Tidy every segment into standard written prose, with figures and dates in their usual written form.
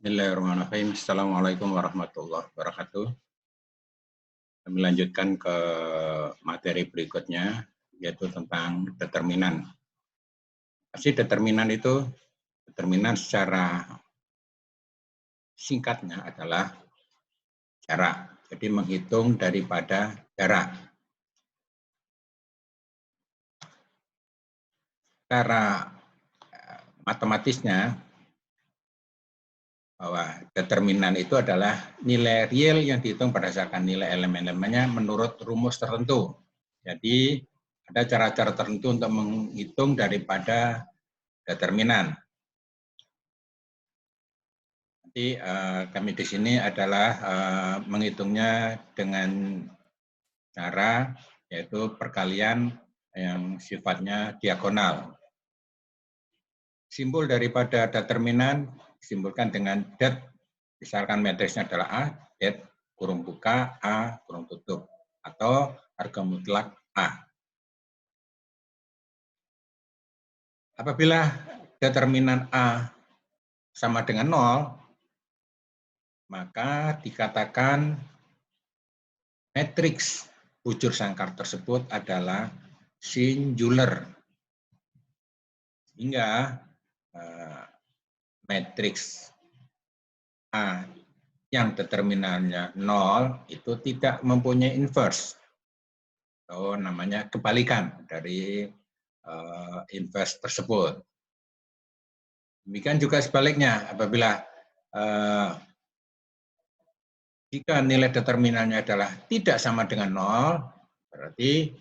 Bismillahirrahmanirrahim. Assalamualaikum warahmatullahi wabarakatuh. Kami lanjutkan ke materi berikutnya, yaitu tentang determinan. Pasti determinan itu, determinan secara singkatnya adalah jarak. Jadi menghitung daripada jarak. Secara matematisnya, bahwa determinan itu adalah nilai real yang dihitung berdasarkan nilai elemen-elemennya menurut rumus tertentu. Jadi ada cara-cara tertentu untuk menghitung daripada determinan. Nanti kami di sini adalah menghitungnya dengan cara yaitu perkalian yang sifatnya diagonal. Simbol daripada determinan disimbolkan dengan det, misalkan matriksnya adalah A, det, kurung buka, A, kurung tutup, atau harga mutlak A. Apabila determinan A sama dengan 0, maka dikatakan matriks bujur sangkar tersebut adalah singular. Sehingga matriks A yang determinannya 0 itu tidak mempunyai inverse. Atau namanya kebalikan dari inverse tersebut. Demikian juga sebaliknya, apabila jika nilai determinannya adalah tidak sama dengan 0, berarti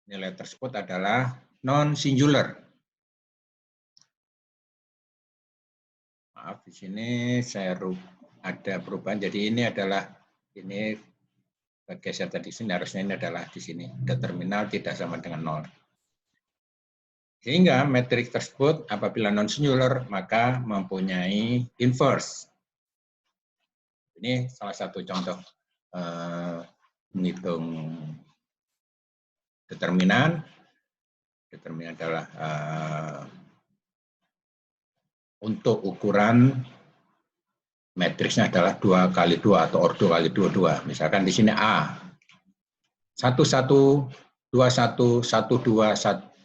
nilai tersebut adalah non-singular. Maaf, di sini saya ada perubahan. Jadi ini adalah bergeser tadi sini, harusnya ini adalah di sini determinal tidak sama dengan 0. Sehingga matriks tersebut apabila non-singular maka mempunyai inverse. Ini salah satu contoh menghitung determinan. Determinan adalah untuk ukuran matriksnya adalah 2 kali 2 atau ordo kali 2. Misalkan di sini A 11 21 12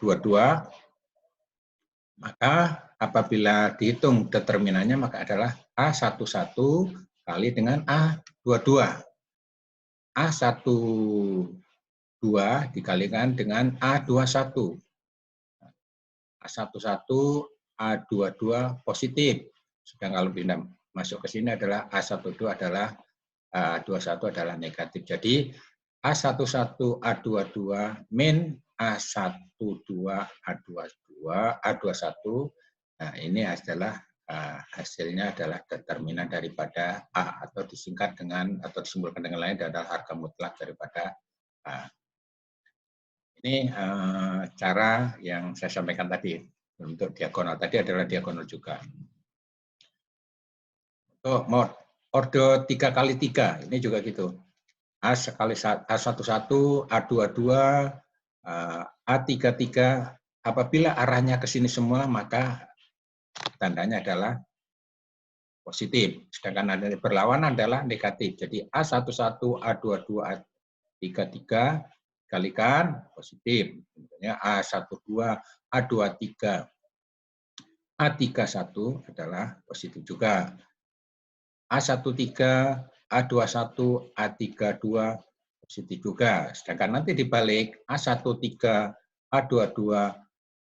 22, maka apabila dihitung determinannya maka adalah A11 kali dengan A22. A12 dikalikan dengan A21. A11 A22 positif. Sedang kalau pindah masuk ke sini adalah A12 adalah A21 adalah negatif. Jadi A11 A22 min A12 A22 A21. Nah, ini adalah hasilnya adalah determinan daripada A atau disingkat dengan atau disimbolkan dengan lain adalah harga mutlak daripada A. Ini cara yang saya sampaikan tadi untuk diagonal. Tadi adalah diagonal juga. Untuk ordo 3 kali 3 ini juga gitu. A11, A22, A33. Apabila arahnya ke sini semua maka tandanya adalah positif. Sedangkan ada berlawanan adalah negatif. Jadi A11, A22, A33 kalikan positif. A12, A23, A31 adalah positif juga. A13, A21, A32 positif juga. Sedangkan nanti dibalik A13, A22,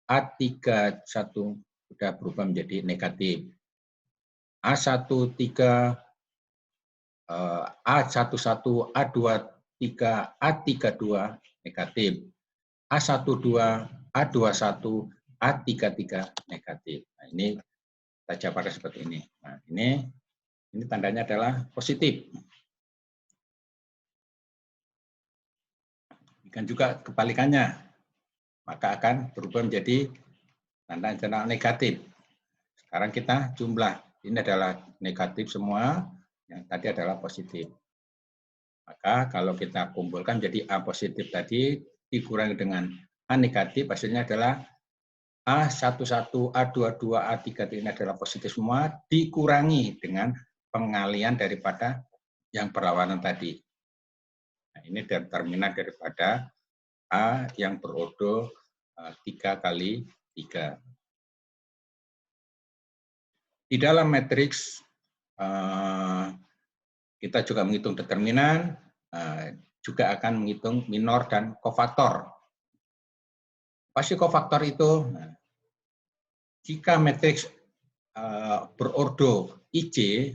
A31 sudah berubah menjadi negatif. A13, A11, A23, A32 negatif. A12, A21, A33 negatif. Nah, ini kita jabarkan seperti ini. Nah, ini tandanya adalah positif. Dan juga kebalikannya, maka akan berubah menjadi tanda internal negatif. Sekarang kita jumlah, ini adalah negatif semua, yang tadi adalah positif. Maka kalau kita kumpulkan jadi A positif tadi dikurangi dengan A negatif, hasilnya adalah A11, A22, A33 ini adalah positif semua, dikurangi dengan pengalian daripada yang berlawanan tadi. Nah, ini determinan daripada A yang berodo 3 kali 3. Di dalam matriks kita juga menghitung determinan, juga akan menghitung minor dan kofaktor. Pasti kofaktor itu, jika matriks berordo IJ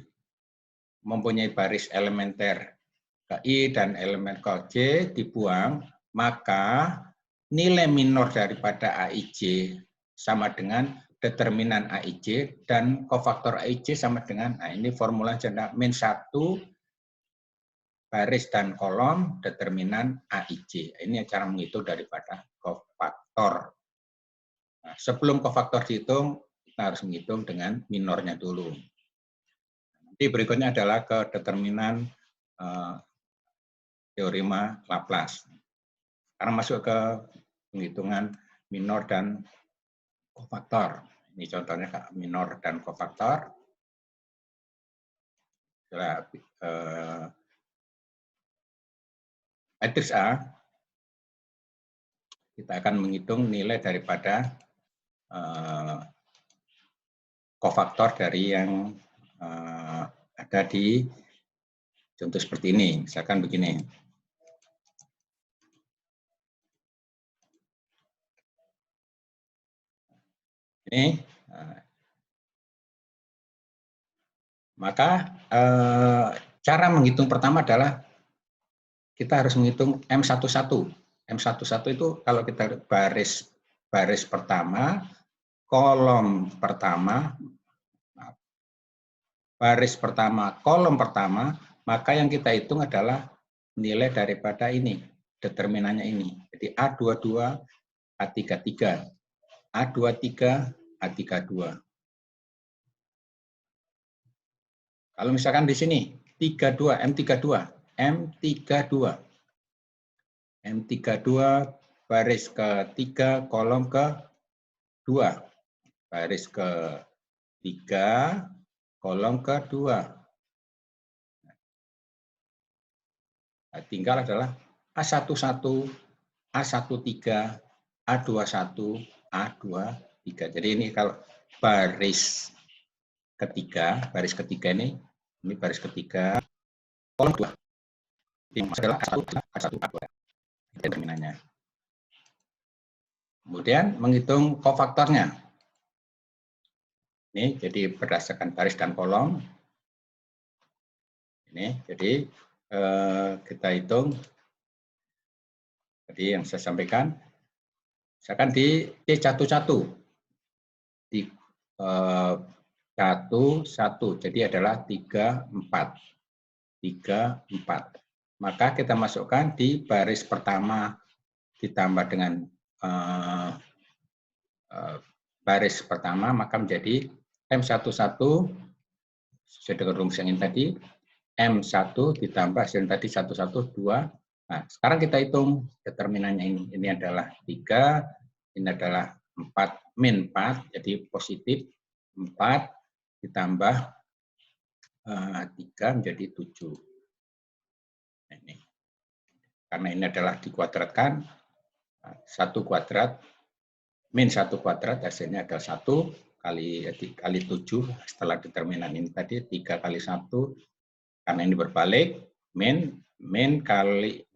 mempunyai baris elementer ke I dan elemen ke J dibuang, maka nilai minor daripada AIJ sama dengan determinan AIJ dan kofaktor AIJ sama dengan, nah ini formula janda -1 baris dan kolom determinan AIJ. Ini cara menghitung daripada kofaktor. Nah, sebelum kofaktor dihitung, kita harus menghitung dengan minornya dulu. Nanti berikutnya adalah ke determinan teorema Laplace. Sekarang masuk ke penghitungan minor dan kofaktor. Ini contohnya minor dan kofaktor. Matriks A, kita akan menghitung nilai daripada kofaktor dari yang ada di contoh seperti ini. Misalkan begini. Ini, maka cara menghitung pertama adalah kita harus menghitung M11. M11 itu kalau kita baris pertama, kolom pertama, kolom pertama, maka yang kita hitung adalah nilai daripada ini, determinannya ini. Jadi A22, A33, A23, A32. Kalau misalkan di sini 32, M32 baris ke-3 kolom ke-2, baris ke-3 kolom ke-2. Nah, tinggal adalah A11, A13, A21, A23. Jadi ini kalau baris ketiga ini baris ketiga, kolom 2. Ini adalah A1, A2. Determinannya. Kemudian menghitung kofaktornya. Ini jadi berdasarkan baris dan kolom. Ini jadi kita hitung tadi yang saya sampaikan. Misalkan di C11 di 1, jadi adalah 3, 4. Maka kita masukkan di baris pertama ditambah dengan baris pertama, maka menjadi M11 sesuai dengan rumus yang ini tadi, M1 ditambah hasil tadi 1, 2. Nah, sekarang kita hitung determinannya ini. Ini adalah 3, ini adalah 4, min 4, jadi positif 4 ditambah 3 menjadi 7. Ini. Karena ini adalah dikuadratkan, 1 kuadrat, min 1 kuadrat, hasilnya adalah 1 kali 7, setelah determinan ini tadi, 3 kali 1, karena ini berbalik, min kali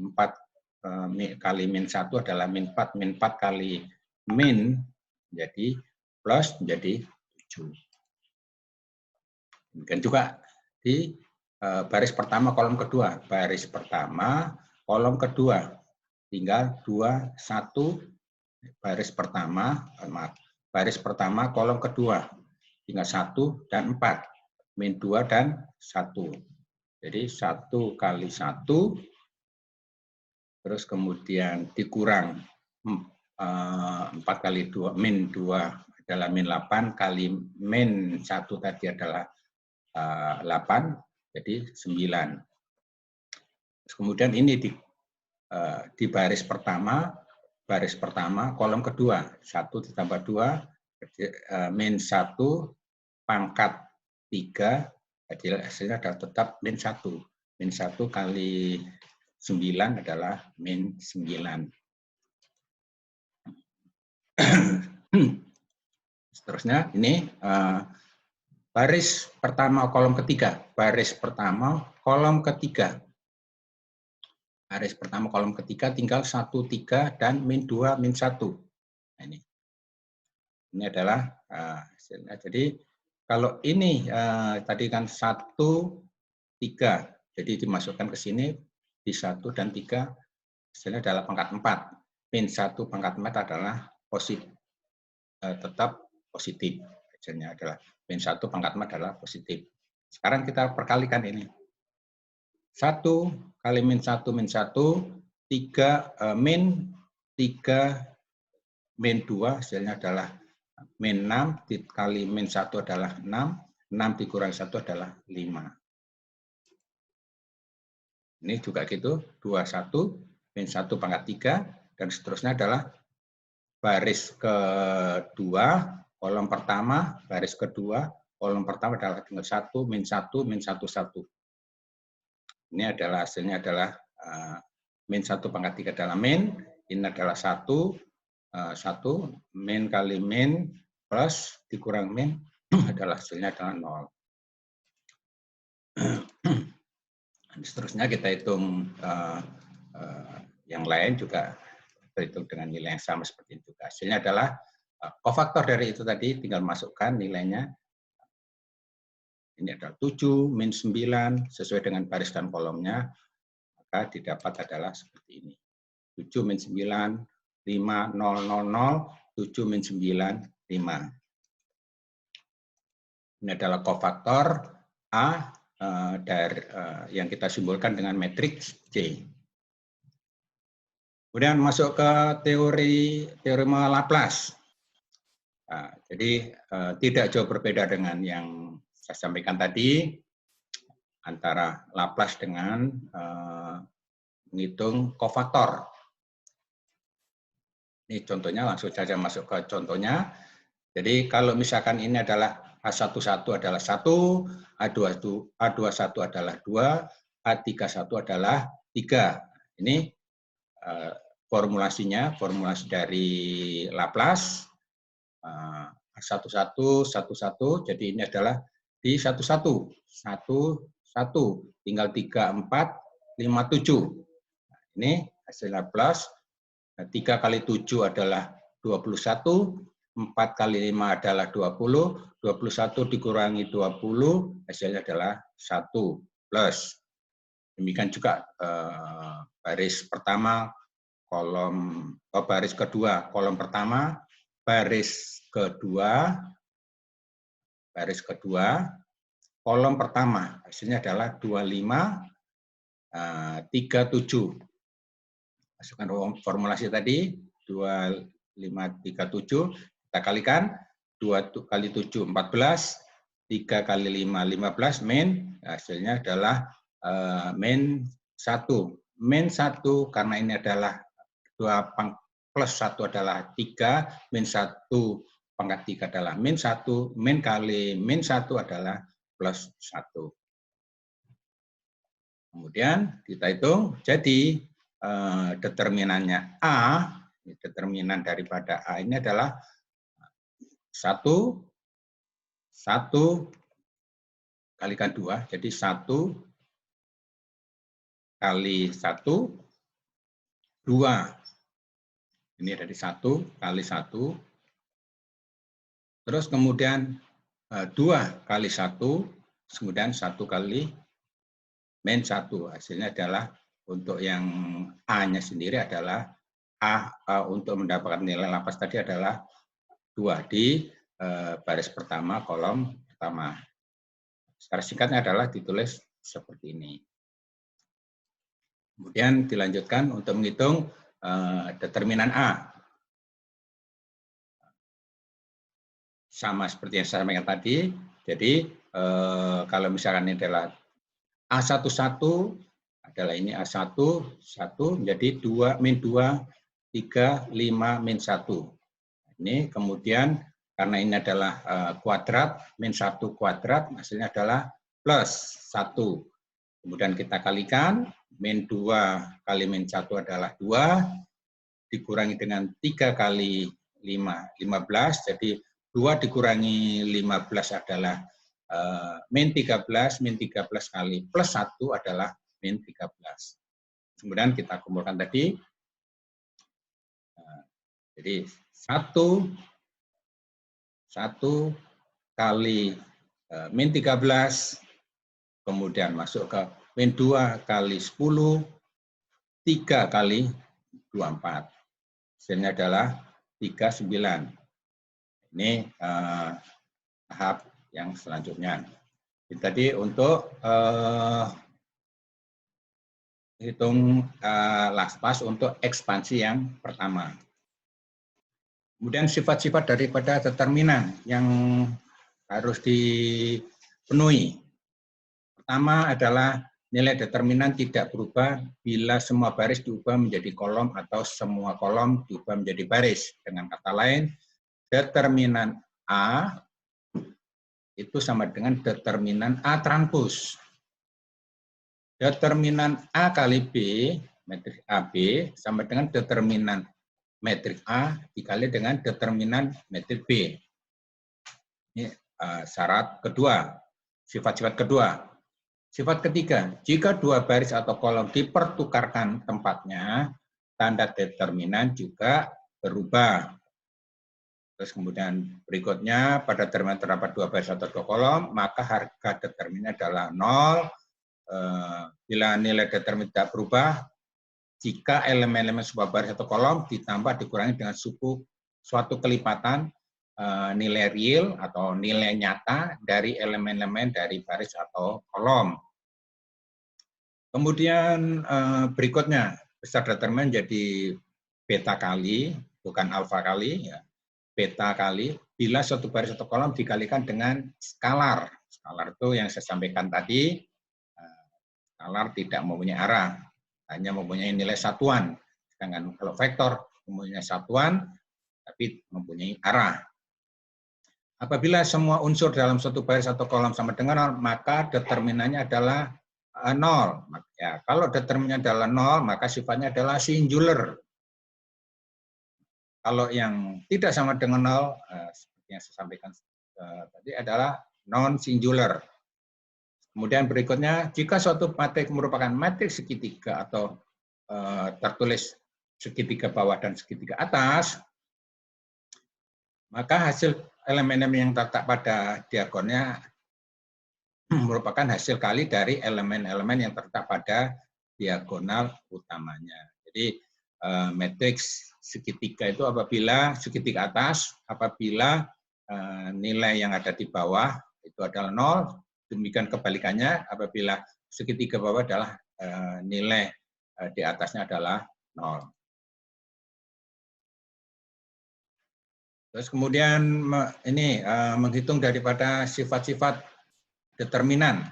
4 kali min 1 adalah min 4 kali min menjadi plus menjadi 7. Demikian juga di baris pertama kolom kedua, baris pertama kolom kedua tinggal 2, 1, baris pertama kolom kedua tinggal 1 dan 4, min 2 dan 1. Jadi 1 kali 1, terus kemudian dikurang 4 kali 2, min 2 adalah min 8, kali min 1 tadi adalah 8, jadi 9. Terus kemudian ini di baris pertama baris pertama, kolom kedua, 1 ditambah 2, min 1, pangkat 3, jadi hasilnya adalah tetap min 1. Min 1 kali 9 adalah min 9. Seterusnya, ini baris pertama, kolom ketiga. Baris pertama, kolom ketiga. Baris pertama, kolom ketiga tinggal 1, 3, dan min 2, min 1. Nah, ini adalah hasilnya. Jadi, kalau ini tadi kan 1, 3. Jadi dimasukkan ke sini di 1 dan 3, hasilnya adalah pangkat 4. Min 1 pangkat 4 adalah positif, tetap positif. Hasilnya adalah min 1 pangkat 4 adalah positif. Sekarang kita perkalikan ini. 1 kali min 1 min 1, 3 min 3 min 2, hasilnya adalah min 6 kali min 1 adalah 6, 6 dikurangi 1 adalah 5. Ini juga gitu, 21 min 1 pangkat 3, dan seterusnya adalah baris kedua, kolom pertama, baris kedua, kolom pertama adalah tinggal 1, min 1, min 1, 1. Ini adalah hasilnya adalah min 1 pangkat 3 adalah min, ini adalah 1, 1, min kali min, plus, dikurang min, adalah hasilnya adalah 0. Seterusnya kita hitung yang lain juga berhitung dengan nilai yang sama seperti itu. Hasilnya adalah kofaktor dari itu tadi, tinggal masukkan nilainya. Ini adalah 7 min 9 sesuai dengan baris dan kolomnya, maka didapat adalah seperti ini. 7 min 9, 5, 0, 0, 0, 7 min 9, 5. Ini adalah kofaktor A dari yang kita simbolkan dengan matriks C. Kemudian masuk ke teorema Laplace. Nah, jadi tidak jauh berbeda dengan yang saya sampaikan tadi, antara Laplace dengan menghitung kofaktor. Ini contohnya, langsung saja masuk ke contohnya. Jadi kalau misalkan ini adalah A11 adalah 1, A21 adalah 2, A31 adalah 3. Ini formulasinya, formulasi dari Laplace. A11, 11, jadi ini adalah di 11, 1, 1, tinggal 3, 4, 5, 7. Ini hasil Laplace. 3 kali 7 adalah 21, 4 kali 5 adalah 20, 21 dikurangi 20, hasilnya adalah 1 plus. Demikian juga baris pertama, baris kedua, kolom pertama, baris kedua, kolom pertama, hasilnya adalah 25, 37. Masukkan formulasi tadi, 2537, kita kalikan, 2 kali 7, 14, 3 kali 5, 15, min, hasilnya adalah min 1. Min 1, karena ini adalah 2 plus 1 adalah 3, min 1 pangkat 3 adalah min 1, min kali min 1 adalah plus 1. Kemudian kita hitung, jadi determinannya A, determinan daripada A ini adalah 1 kalikan 2, jadi 1 kali 1, 2. Ini dari 1 kali 1, terus kemudian 2 kali 1, kemudian 1 kali min 1. Hasilnya adalah untuk yang A-nya sendiri adalah untuk mendapatkan nilai Laplace tadi adalah 2 di baris pertama, kolom pertama. Secara singkatnya adalah ditulis seperti ini. Kemudian dilanjutkan untuk menghitung determinan A. Sama seperti yang saya sampaikan tadi. Jadi kalau misalkan ini adalah A11 adalah ini A1, 1 menjadi 2 min 2 3, 5, min 1. Ini kemudian karena ini adalah kuadrat, min 1 kuadrat, hasilnya adalah plus 1. Kemudian kita kalikan, min 2 kali min 1 adalah 2, dikurangi dengan 3 kali 5, 15, jadi 2 dikurangi 15 adalah min 13, min 13 kali plus 1 adalah min 13. Kemudian kita kumpulkan tadi, jadi 1 kali min 13, kemudian masuk ke min 2 kali 10, 3 kali 24. Hasilnya adalah 39. Ini tahap yang selanjutnya. Jadi untuk hitung LASPAS untuk ekspansi yang pertama. Kemudian sifat-sifat daripada determinan yang harus dipenuhi. Pertama adalah nilai determinan tidak berubah bila semua baris diubah menjadi kolom atau semua kolom diubah menjadi baris. Dengan kata lain, determinan A itu sama dengan determinan A transpos. Determinan A kali B, matriks AB, sama dengan determinan matriks A dikali dengan determinan matriks B. Ini syarat kedua, sifat-sifat kedua. Sifat ketiga, jika dua baris atau kolom dipertukarkan tempatnya, tanda determinan juga berubah. Terus kemudian berikutnya, pada determinan terdapat dua baris atau dua kolom, maka harga determinan adalah 0. Bila nilai determinan tidak berubah, jika elemen-elemen sebuah baris atau kolom ditambah dikurangi dengan suatu kelipatan nilai real atau nilai nyata dari elemen-elemen dari baris atau kolom. Kemudian berikutnya, besar determinan jadi beta kali, bukan alfa kali, ya. Beta kali, bila suatu baris atau kolom dikalikan dengan skalar. Skalar itu yang saya sampaikan tadi, skalar tidak mempunyai arah, hanya mempunyai nilai satuan. Sedangkan kalau vektor mempunyai satuan, tapi mempunyai arah. Apabila semua unsur dalam suatu baris atau kolom sama dengan 0, maka determinannya adalah 0. Ya, kalau determinannya adalah 0, maka sifatnya adalah singular. Kalau yang tidak sama dengan 0, seperti yang saya sampaikan tadi adalah non-singular. Kemudian berikutnya, jika suatu matriks merupakan matriks segitiga atau tertulis segitiga bawah dan segitiga atas, maka hasil elemen-elemen yang terletak pada diagonalnya merupakan hasil kali dari elemen-elemen yang terletak pada diagonal utamanya. Jadi matriks segitiga itu apabila segitiga atas, apabila nilai yang ada di bawah itu adalah 0, demikian kebalikannya apabila segitiga bawah adalah nilai di atasnya adalah 0. Terus kemudian ini menghitung daripada sifat-sifat determinan.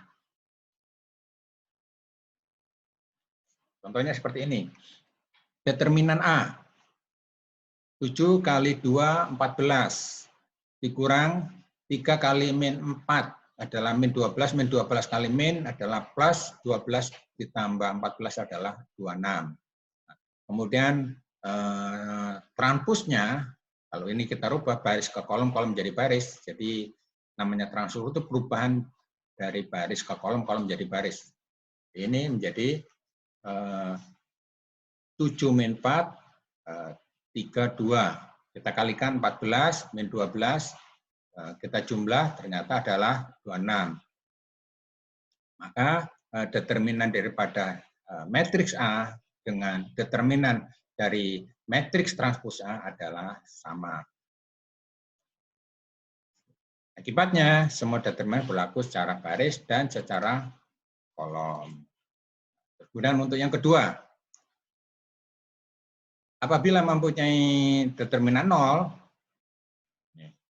Contohnya seperti ini. Determinan A. 7 kali 2, 14. Dikurang 3 kali min 4 adalah min 12. Min 12 kali min adalah plus 12 ditambah 14 adalah 26. Kemudian transpusnya, kalau ini kita rubah baris ke kolom, kolom menjadi baris. Jadi namanya transpus itu perubahan dari baris ke kolom, kolom menjadi baris. Ini menjadi 7 min 4, 3, 2. Kita kalikan 14, min 12, kita jumlah ternyata adalah 26. Maka determinan daripada matriks A dengan determinan dari matriks transpos A adalah sama. Akibatnya, semua determinan berlaku secara baris dan secara kolom. Kemudian untuk yang kedua, apabila mempunyai determinan 0,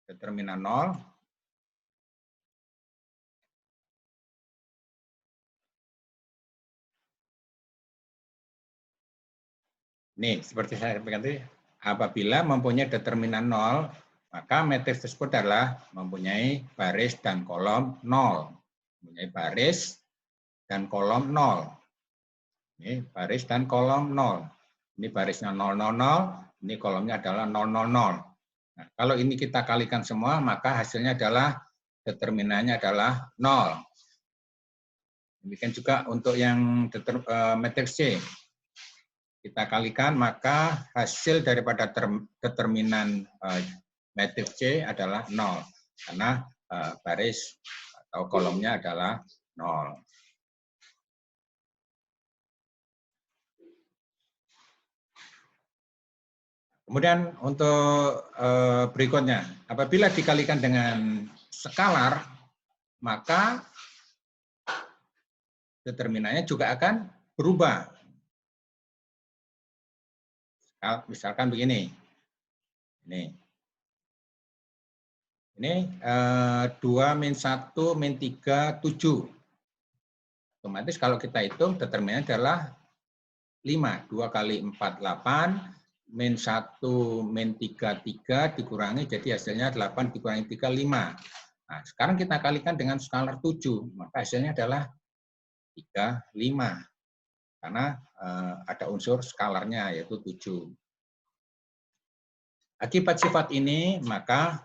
determinan 0, Nih, seperti saya sampaikan tadi, apabila mempunyai determinan 0, maka matriks tersebut adalah mempunyai baris dan kolom 0. Mempunyai baris dan kolom 0. Ini baris dan kolom 0. Ini barisnya 000, ini kolomnya adalah 000. Nah, kalau ini kita kalikan semua, maka hasilnya adalah determinannya adalah 0. Demikian juga untuk yang matriks C. Kita kalikan, maka hasil daripada determinan matriks C adalah 0. Karena baris atau kolomnya adalah 0. Kemudian untuk berikutnya, apabila dikalikan dengan skalar, maka determinannya juga akan berubah. Misalkan begini, ini 2 min 1 min 3, 7. Otomatis kalau kita hitung determinannya adalah 5. 2 kali 4, 8. Min 1 min 3, 3 dikurangi, jadi hasilnya 8 dikurangi 3, 5. Nah, sekarang kita kalikan dengan skalar 7, maka hasilnya adalah 3, 5. Karena ada unsur skalarnya, yaitu 7. Akibat sifat ini, maka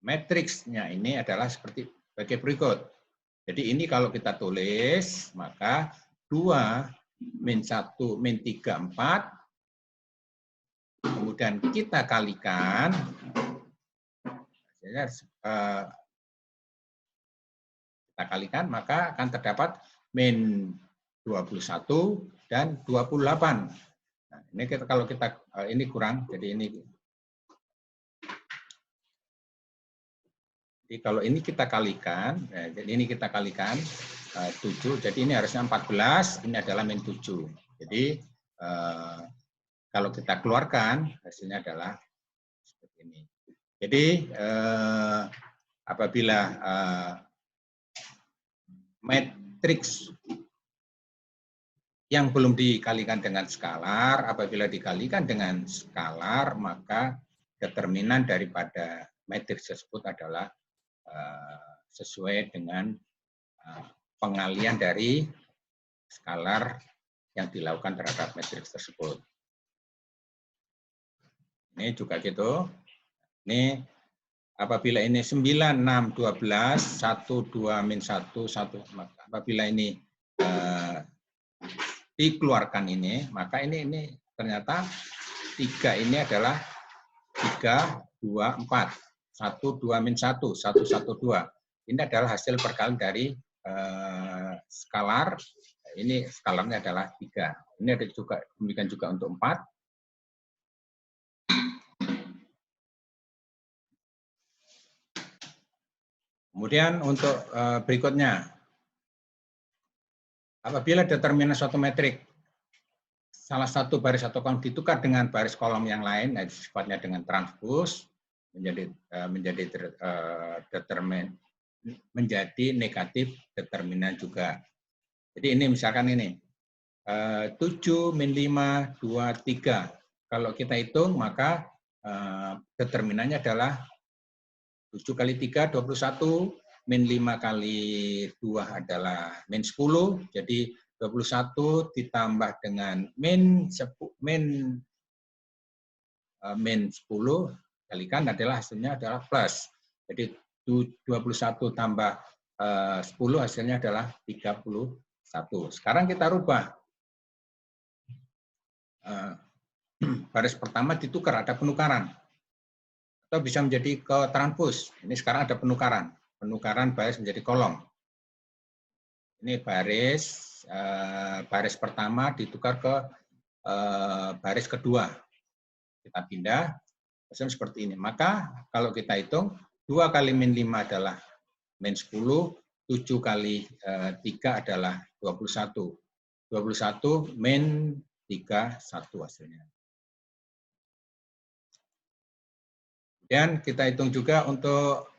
matriksnya ini adalah seperti berikut. Jadi ini kalau kita tulis, maka 2 min 1 min 3, 4. Kemudian kita kalikan, maka akan terdapat min 21 dan 28. Nah, ini kalau kita ini kurang, jadi ini. Jadi kalau ini kita kalikan, jadi ini kita kalikan 7, jadi ini harusnya 14, ini adalah min 7. Jadi kalau kita keluarkan, hasilnya adalah seperti ini. Jadi apabila matriks yang belum dikalikan dengan skalar, apabila dikalikan dengan skalar, maka determinan daripada matriks tersebut adalah sesuai dengan pengalian dari skalar yang dilakukan terhadap matriks tersebut. Ini juga gitu. Ini apabila ini 9, 6, 12, 1, 2, min 1, 1. Apabila ini dikeluarkan ini, maka ini ternyata 3 ini adalah 3, 2, 4. 1, 2, min 1, 1, 1, 2. Ini adalah hasil perkalian dari skalar. Ini skalarnya adalah 3. Ini ada juga, demikian juga untuk 4. Kemudian untuk berikutnya, apabila determinan suatu metrik, salah satu baris atau kolom ditukar dengan baris kolom yang lain, yaitu sifatnya dengan transpos, menjadi negatif determinan juga. Jadi ini misalkan ini, 7 min 5, 2, 3. Kalau kita hitung, maka determinannya adalah 7 kali 3, 21, min 5 kali 2 adalah min 10, jadi 21 ditambah dengan min 10 kalikan adalah hasilnya adalah plus. Jadi 21 tambah 10 hasilnya adalah 31. Sekarang kita rubah. Baris pertama ditukar, ada penukaran. Atau bisa menjadi ke transpos. Ini sekarang ada penukaran. Penukaran baris menjadi kolom. Ini baris pertama ditukar ke baris kedua. Kita pindah, seperti ini. Maka kalau kita hitung, 2 kali min 5 adalah min 10, 7 kali 3 adalah 21. 21 min 31 hasilnya. Dan kita hitung juga untuk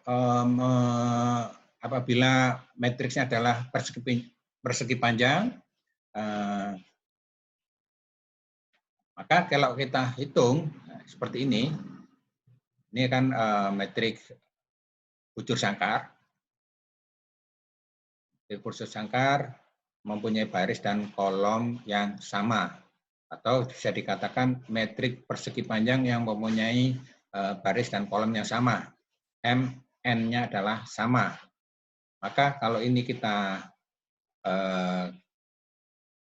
apabila matriksnya adalah persegi panjang, Maka kalau kita hitung seperti ini kan metrik bujur sangkar. Bujur sangkar mempunyai baris dan kolom yang sama, atau bisa dikatakan metrik persegi panjang yang mempunyai baris dan kolom yang sama. MN-nya adalah sama. Maka kalau ini kita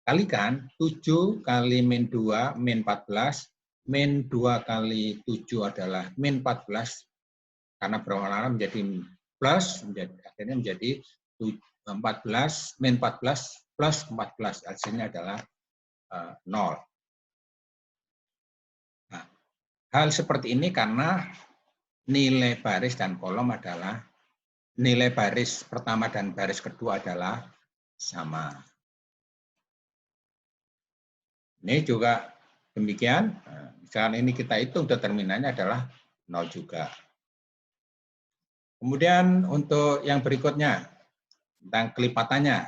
kalikan, 7 kali min 2, min 14, min 2 kali 7 adalah min 14, karena berwarna menjadi plus, akhirnya menjadi 14, min 14 plus 14, hasilnya adalah 0. Nah, hal seperti ini karena nilai baris dan kolom adalah, nilai baris pertama dan baris kedua adalah sama. Ini juga demikian, misalkan ini kita hitung determinannya adalah 0 juga. Kemudian untuk yang berikutnya, tentang kelipatannya.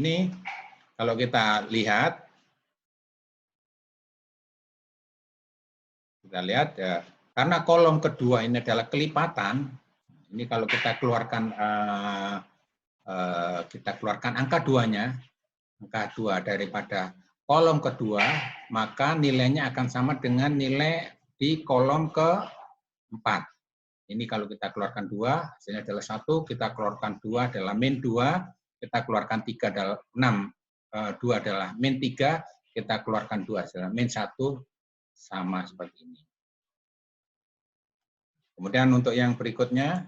Ini kalau kita lihat ya, karena kolom kedua ini adalah kelipatan, ini kalau kita keluarkan angka 2-nya, angka 2 daripada kolom kedua, maka nilainya akan sama dengan nilai di kolom keempat. Ini kalau kita keluarkan 2, hasilnya adalah 1, kita keluarkan 2 adalah min 2, kita keluarkan 3 adalah 6, 2 adalah min 3, kita keluarkan 2 adalah min 1, sama seperti ini. Kemudian untuk yang berikutnya,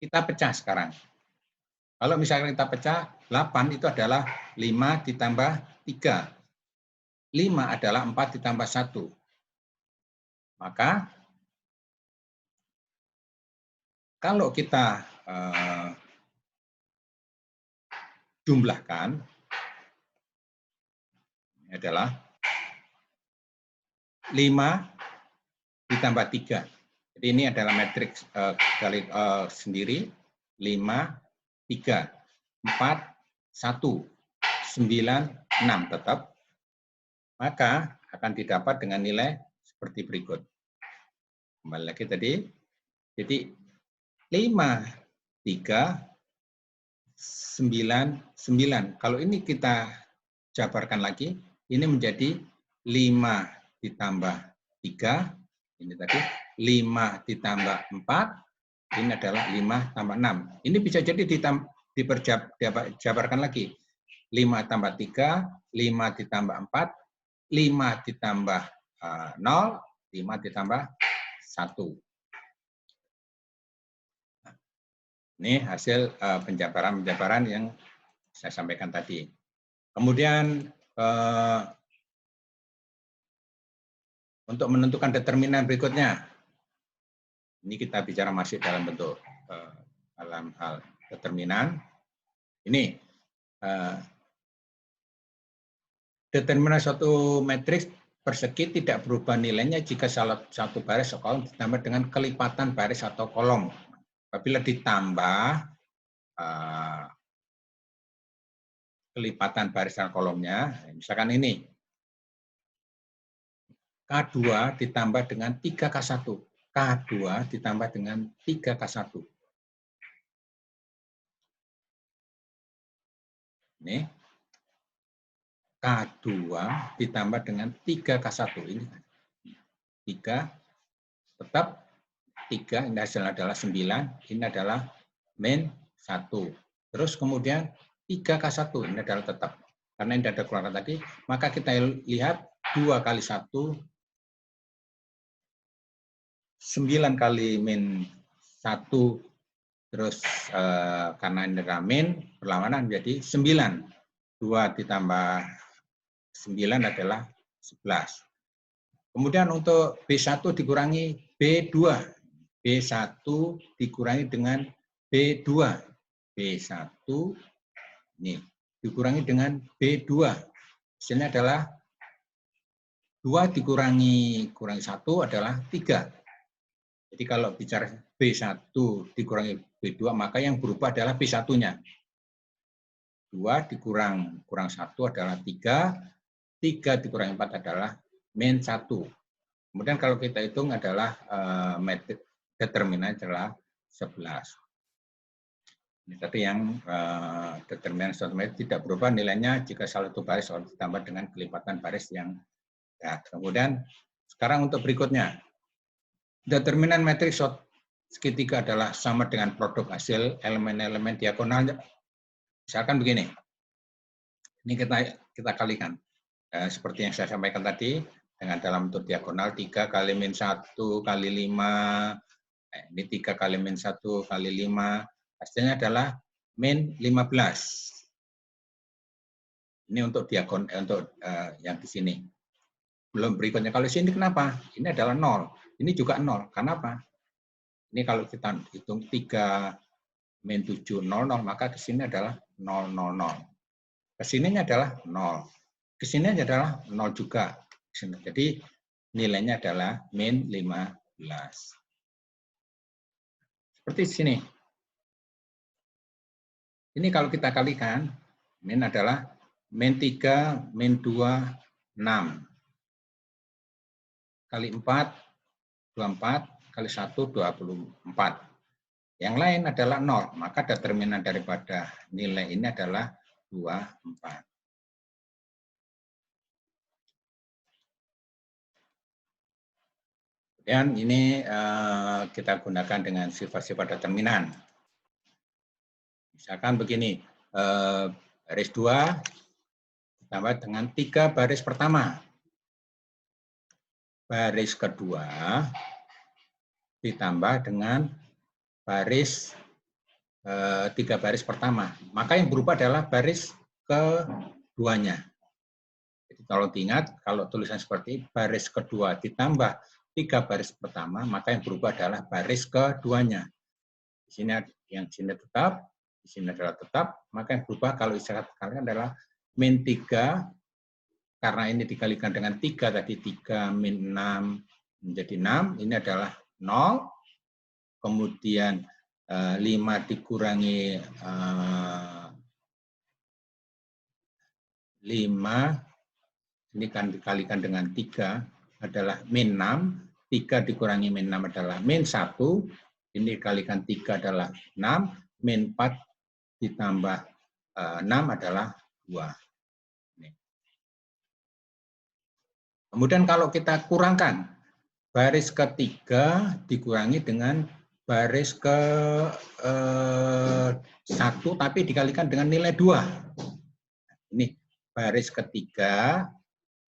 kita pecah sekarang. Kalau misalkan kita pecah, 8 itu adalah 5 ditambah 3. 5 adalah 4 ditambah 1. Maka, kalau kita jumlahkan, adalah 5 ditambah 3. Jadi ini adalah matriks sendiri, 5, 3, 4, 1, 9, 6 tetap, maka akan didapat dengan nilai seperti berikut. Kembali lagi tadi, jadi 5, 3, 9, 9. Kalau ini kita jabarkan lagi, ini menjadi 5 ditambah 3, ini tadi 5 ditambah 4, ini adalah 5 tambah 6. Ini bisa jadi dijabarkan lagi. 5 tambah 3, 5 ditambah 4, 5 ditambah 0, 5 ditambah 1. Ini hasil penjabaran yang saya sampaikan tadi. Kemudian untuk menentukan determinan berikutnya, ini kita bicara masih dalam bentuk dalam hal determinan. Ini determinan suatu matriks persegi tidak berubah nilainya jika salah satu baris atau kolom ditambah dengan kelipatan baris atau kolom. Apabila ditambah kelipatan baris dan kolomnya, misalkan ini K2 ditambah dengan 3K1. K2 ditambah dengan 3K1. Ini K2 ditambah dengan 3K1. Ini 3, tetap 3, ini hasilnya adalah 9, ini adalah min 1. Terus kemudian 3K1, ini adalah tetap. Karena ini ada keluaran tadi, maka kita lihat 2 kali 1, 9 kali min 1, terus karena ini adalah min, perlawanan menjadi 9. 2 ditambah 9 adalah 11. Kemudian untuk B1 dikurangi B2. B1 dikurangi dengan B2. B1 ini dikurangi dengan B2. Hasilnya adalah 2 dikurangi 1 adalah 3. Jadi kalau bicara B1 dikurangi B2, maka yang berubah adalah B1-nya. 2 dikurang 1 adalah 3, 3 dikurangi 4 adalah min 1. Kemudian kalau kita hitung adalah metrik determinan adalah 11. Ini tadi yang determinan suatu metrik tidak berubah nilainya jika salah satu baris selalu ditambah dengan kelipatan baris yang ya. Kemudian sekarang untuk berikutnya, determinan metrik segitiga adalah sama dengan produk hasil elemen-elemen diagonalnya. Misalkan begini, ini kita kalikan. Seperti yang saya sampaikan tadi, dengan dalam bentuk diagonal 3 kali min 1 kali 5, ini 3 kali min 1 kali 5, hasilnya adalah min 15. Ini untuk diagonal, untuk yang di sini. Belum berikutnya, kalau di sini kenapa? Ini adalah 0. Ini juga 0. Kenapa? Ini kalau kita hitung 3 min 7, 00, maka ke sini adalah 000. Ke sininya adalah 0. Ke sini adalah 0 juga. Jadi nilainya adalah min 15. Seperti sini. Ini kalau kita kalikan, min adalah min 3, min 2, 6. Kali 4, 24, kali 1, 24. Yang lain adalah 0, maka determinan daripada nilai ini adalah 24. Dan ini kita gunakan dengan sifat-sifat determinan. Misalkan begini, baris 2 ditambah dengan 3 baris pertama. Baris kedua ditambah dengan baris 3 baris pertama. Maka yang berubah adalah baris keduanya. Jadi kalau diingat, kalau tulisan seperti baris kedua ditambah 3 baris pertama, maka yang berubah adalah baris keduanya. Di sini yang di sini tetap, di sini adalah tetap, maka yang berubah kalau isyarat kalian adalah min 3, karena ini dikalikan dengan 3, tadi 3 min 6 menjadi 6, ini adalah 0, kemudian 5 dikurangi 5, ini kan dikalikan dengan 3, adalah min 6, 3 dikurangi min 6 adalah min 1, ini dikalikan 3 adalah 6, min 4 ditambah 6 adalah 2. Kemudian kalau kita kurangkan, baris ketiga dikurangi dengan baris ke 1, tapi dikalikan dengan nilai 2. Ini baris ketiga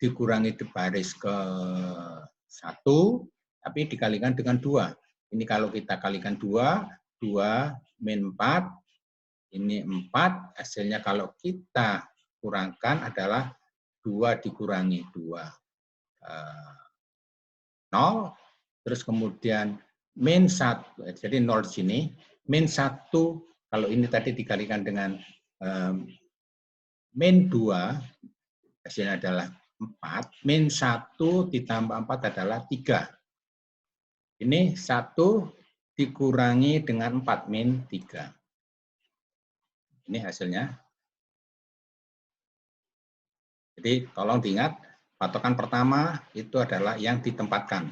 dikurangi baris ke 1, tapi dikalikan dengan 2. Ini kalau kita kalikan 2, 2 min 4, ini 4, hasilnya kalau kita kurangkan adalah 2 dikurangi 2. 0, terus kemudian min 1, jadi 0 di sini, min 1, kalau ini tadi dikalikan dengan min 2, hasilnya adalah 4, min 1 ditambah 4 adalah 3. Ini 1 dikurangi dengan 4, min 3. Ini hasilnya. Jadi tolong diingat, patokan pertama itu adalah yang ditempatkan.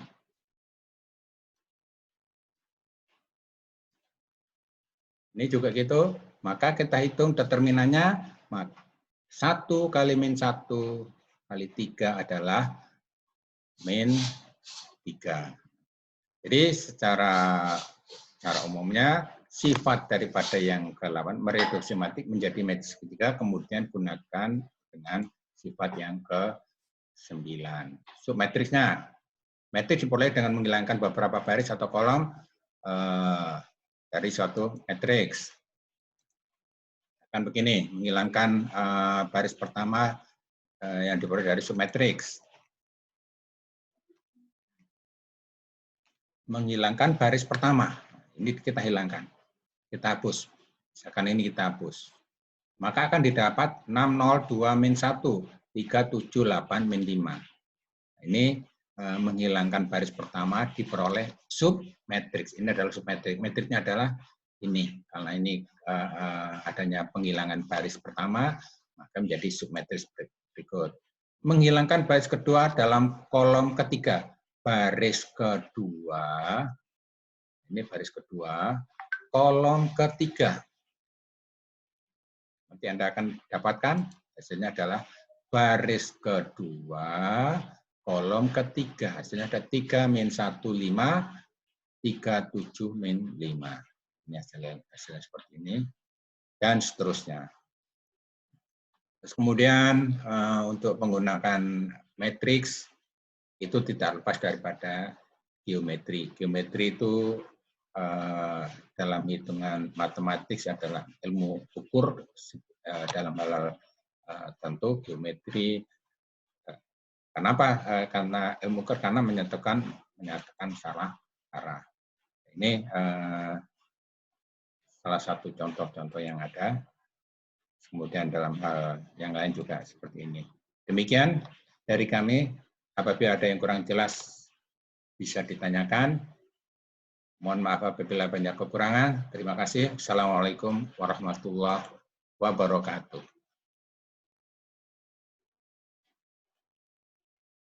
Ini juga gitu, maka kita hitung determinannya, 1 kali min 1 kali 3 adalah min 3. Jadi secara umumnya, sifat daripada yang ke-8 mereduksi matematik menjadi metrik segitiga, kemudian gunakan dengan sifat yang ke-9. Submatriksnya, matriks diperoleh dengan menghilangkan beberapa baris atau kolom dari suatu matriks. Akan begini, menghilangkan baris pertama yang diperoleh dari submatriks. Menghilangkan baris pertama, ini kita hilangkan, kita hapus. Misalkan ini kita hapus. Maka akan didapat 602 min 1, 378 min 5. Ini menghilangkan baris pertama diperoleh submatriks. Ini adalah submatriks. Matriksnya adalah ini. Karena ini adanya penghilangan baris pertama, maka menjadi submatriks berikut. Menghilangkan baris kedua dalam kolom ketiga. Baris kedua, ini baris kedua, kolom ketiga. Nanti Anda akan dapatkan hasilnya adalah baris kedua, kolom ketiga. Hasilnya ada 3 min 1, 5, 3, 7, min 5. Ini hasilnya seperti ini, dan seterusnya. Terus kemudian untuk menggunakan matriks, itu tidak lepas daripada geometri. Geometri itu dalam hitungan matematik adalah ilmu ukur dalam hal tentu geometri. Kenapa? Karena ilmu ukur karena menyatakan salah arah. Ini salah satu contoh-contoh yang ada. Kemudian dalam hal yang lain juga seperti ini. Demikian dari kami. Apabila ada yang kurang jelas bisa ditanyakan. Mohon maaf apabila banyak kekurangan. Terima kasih. Assalamualaikum warahmatullahi wabarakatuh.